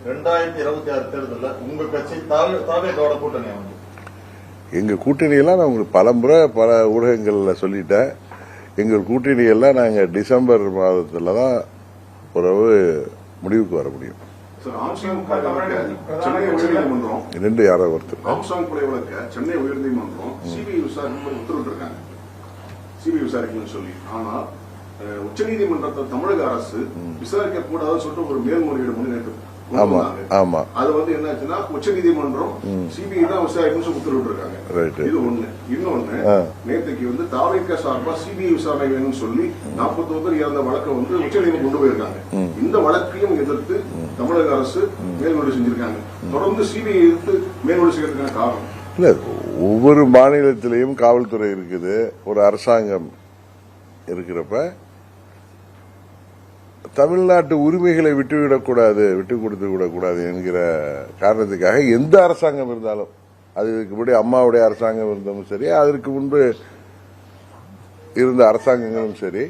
2026 தேர்தலில் உங்க கட்சி தாவேகோட கூட்டணி வந்து எங்கள் கூட்டணியெல்லாம் நான் உங்களுக்கு பல முறை பல ஊடகங்களில் சொல்லிட்டேன். எங்கள் கூட்டணியெல்லாம் நாங்கள் டிசம்பர் மாதத்தில் தான் ஓரளவு முடிவுக்கு வர முடியும். சென்னை உயர்நீதிமன்றம் ரெண்டு யாரோ ஒருத்தர் ஆம்சாங் கொலை வழக்க சென்னை உயர்நீதிமன்றம் சிபிஐ விசாரிக்க உத்தரவிட்டிருக்காங்க, சிபிஐ விசாரிக்கணும்னு சொல்லி. ஆனால் உச்சநீதிமன்றத்தை தமிழக அரசு விசாரிக்க கூடாதுன்னு சொல்லிட்டு ஒரு மேல்முறையீடு முன்னெடுத்து அது வந்து என்னாச்சுன்னா உச்சநீதிமன்றம் சிபிஐ தான் விசாரிக்கணும்னு உத்தரவிட்டிருக்காங்க. இது ஒண்ணு. இன்னொன்னு, நேற்றுக்கு வந்து தாவேகா சார்பா சிபிஐ விசாரணை வேணும்னு சொல்லி 41 பேர் இறந்த வழக்கை வந்து உச்சநீதிமன்றம் கொண்டு போயிருக்காங்க. இந்த வழக்கையும் எதிர்த்து தமிழக அரசு மேல்முறை செஞ்சிருக்காங்க. தொடர்ந்து சிபிஐ எதிர்த்து மேல்முறை செய்யறதுக்கான காரணம் இல்ல, ஒவ்வொரு மாநிலத்திலையும் காவல்துறை இருக்குது, ஒரு அரசாங்கம் இருக்கிறப்ப தமிழ்நாட்டு உரிமைகளை விட்டுவிடக்கூடாது, விட்டு கொடுத்து விடக்கூடாது என்கிற காரணத்துக்காக எந்த அரசாங்கம் இருந்தாலும், அது இதுக்கு முன்னாடி அம்மாவுடைய அரசாங்கம் இருந்தாலும் சரி, அதற்கு முன்பு இருந்த அரசாங்கங்களும் சரி,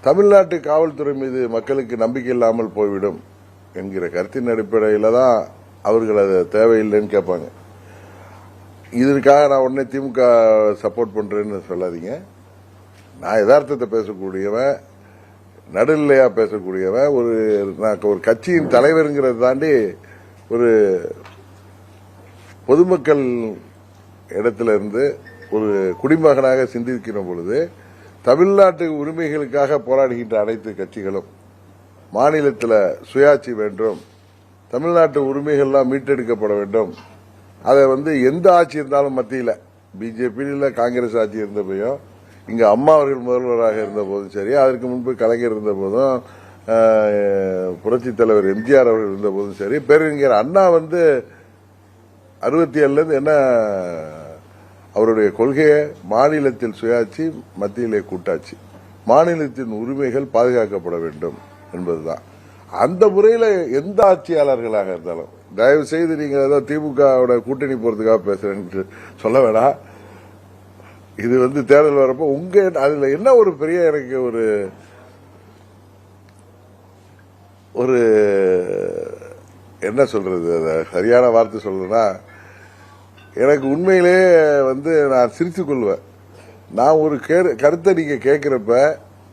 தமிழ்நாட்டு காவல்துறை மீது மக்களுக்கு நம்பிக்கை இல்லாமல் போய்விடும் என்கிற கருத்தின் அடிப்படையில் தான் அவர்கள் அதை தேவையில்லைன்னு கேட்பாங்க. இதற்காக நான் உடனே திமுக சப்போர்ட் பண்றேன்னு சொல்லாதீங்க. நான் யதார்த்தத்தை பேசக்கூடியவன், நடுநிலையா பேசக்கூடியவன், ஒரு கட்சியின் தலைவருங்கிறத தாண்டி ஒரு பொதுமக்கள் இடத்துல இருந்து ஒரு குடிமகனாக சிந்திக்கிற பொழுது தமிழ்நாட்டு உரிமைகளுக்காக போராடுகின்ற அனைத்து கட்சிகளும் மாநிலத்தில் சுயாட்சி வேண்டும், தமிழ்நாட்டு உரிமைகள்லாம் மீட்டெடுக்கப்பட வேண்டும். அதை வந்து எந்த ஆட்சி இருந்தாலும் மத்தியில் பிஜேபி காங்கிரஸ் ஆட்சி இருந்தப்பையும், இங்க அம்மா அவர்கள் முதல்வராக இருந்த போதும் சரி, அதற்கு முன்பு கலைஞர் இருந்த போதும், புரட்சித் தலைவர் எம்ஜிஆர் அவர்கள் இருந்த போதும் சரி, பேரறிஞர் அண்ணா வந்து 67 என்ன அவருடைய கொள்கையை மாநிலத்தில் சுயாட்சி, மத்தியிலே கூட்டாட்சி, மாநிலத்தின் உரிமைகள் பாதுகாக்கப்பட வேண்டும் என்பதுதான். அந்த முறையில் எந்த ஆட்சியாளர்களாக இருந்தாலும், தயவு செய்து நீங்க ஏதோ திமுக கூட்டணி போறதுக்காக பேசுறேன்னு சொல்ல வேணாம். இது வந்து தேர்தல் வரப்போ அதுல என்ன ஒரு பெரிய எனக்கு ஒரு என்ன சொல்றது, சரியான வார்த்தை சொல்றேன்னா, எனக்கு உண்மையிலே வந்து நான் சிரித்துக் கொள்வேன். நான் ஒரு கருத்தை நீங்க கேட்கிறப்ப,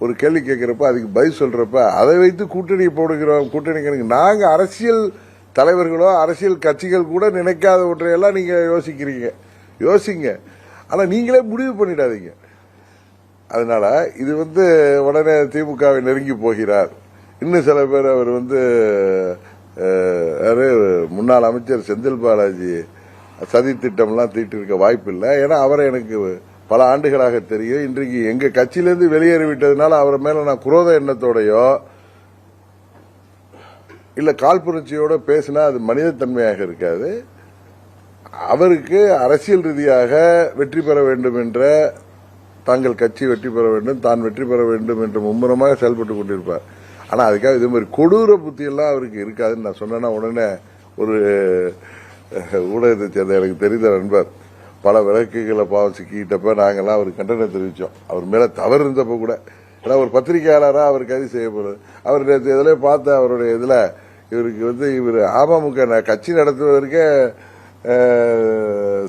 ஒரு கேள்வி கேட்கிறப்ப அதுக்கு பதில் சொல்றப்ப அதை வைத்து கூட்டணி போடுகிறோம், கூட்டணி நாங்க அரசியல் தலைவர்களோ அரசியல் கட்சிகள் கூட நினைக்காத ஒன்றையெல்லாம் நீங்க யோசிங்க. ஆனா நீங்களே முடிவு பண்ணிடாதீங்க. அதனால இது வந்து உடனே திமுகவை நெருங்கி போகிறார். இன்னும் சில பேர் அவர் வந்து முன்னாள் அமைச்சர் செந்தில் பாலாஜி சதி திட்டம்லாம் தீட்டிருக்க வாய்ப்பு இல்லை. ஏன்னா அவரை எனக்கு பல ஆண்டுகளாக தெரியும். இன்றைக்கு எங்க கட்சியிலிருந்து வெளியேறிவிட்டதுனால அவர் மேல நான் குரோத எண்ணத்தோடையோ இல்ல காழ்ப்புணர்ச்சியோட பேசினா அது மனிதத்தன்மையாக இருக்காது. அவருக்கு அரசியல் ரீதியாக வெற்றி பெற வேண்டும் என்ற, தங்கள் கட்சி வெற்றி பெற வேண்டும், தான் வெற்றி பெற வேண்டும் என்று மும்முரமாக செயல்பட்டுக் கொண்டிருப்பார். ஆனா அதுக்காக இதே மாதிரி கொடூர புத்தியெல்லாம் அவருக்கு இருக்காதுன்னு நான் சொன்னேன்னா, உடனே ஒரு ஊடகத்தை சேர்ந்த எனக்கு தெரிந்த நண்பர் பல விளக்குகளை பாவம் சிக்கிட்டப்ப நாங்கெல்லாம் அவருக்கு கண்டனம் தெரிவித்தோம். அவர் மேல தவறு இருந்தப்ப கூட, ஏன்னா ஒரு பத்திரிகையாளராக அவர் கைது செய்யப்படுது. அவர் நேற்று இதிலே பார்த்த அவருடைய இதுல இவருக்கு வந்து இவர் அமமுக கட்சி நடத்துவதற்கே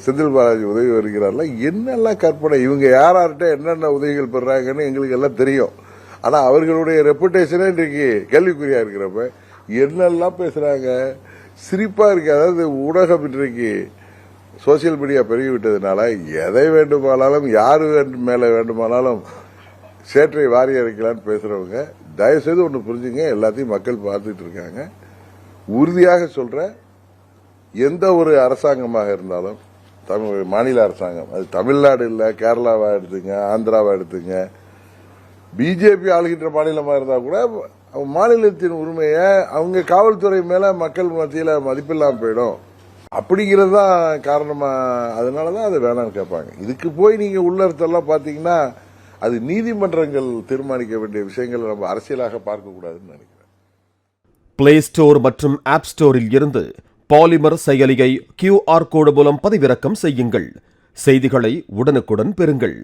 செந்தில் பாலாஜி உதவி வருகிறார்ல, என்னெல்லாம் கற்பனை, இவங்க யார்கிட்ட என்னென்ன உதவிகள் பெறாங்கன்னு எங்களுக்கு எல்லாம் தெரியும். ஆனா அவர்களுடைய ரெப்புடேஷனே இன்றைக்கு கேள்விக்குறியா இருக்கிறப்ப என்னெல்லாம் பேசுறாங்க, சிரிப்பா இருக்கு. அதாவது ஊடகம் இன்றைக்கு சோசியல் மீடியா பெருகிவிட்டதுனால எதை வேண்டுமானாலும் யாரு மேல வேண்டுமானாலும் சேற்றை வாரி அரைக்கலான்னு பேசுறவங்க, தயவு செய்து ஒன்று புரிஞ்சுங்க, எல்லாத்தையும் மக்கள் பார்த்துட்டு இருக்காங்க. உறுதியாக சொல்ற, எந்த ஒரு அரசாங்கமாக இருந்தாலும், மாநில அரசாங்கம், அது தமிழ்நாடு இல்ல, கேரளாவா எடுத்துங்க, ஆந்திராவா எடுத்துங்க, பிஜேபி ஆளுகின்ற மாநிலமா இருந்தா கூட மாநிலத்தின் உரிமையை அவங்க காவல்துறை மேல மக்கள் மத்தியில மதிப்பில்லாம போயிடும் அப்படிங்கிறது தான் காரணமா. அதனாலதான் அது வேணாம்னு கேட்பாங்க. இதுக்கு போய் நீங்க உள்ளர்த்தெல்லாம் பாத்தீங்கன்னா அது நீதிமன்றங்கள் தீர்மானிக்க வேண்டிய விஷயங்களை நம்ம அரசியலாக பார்க்க கூடாதுன்னு நினைக்கிறேன். பிளே ஸ்டோர் மற்றும் ஆப் ஸ்டோரில் இருந்து பாலிமர் செயலியை QR கோடு மூலம் பதிவிறக்கம் செய்யுங்கள். செய்திகளை உடனுக்குடன் பெறுங்கள்.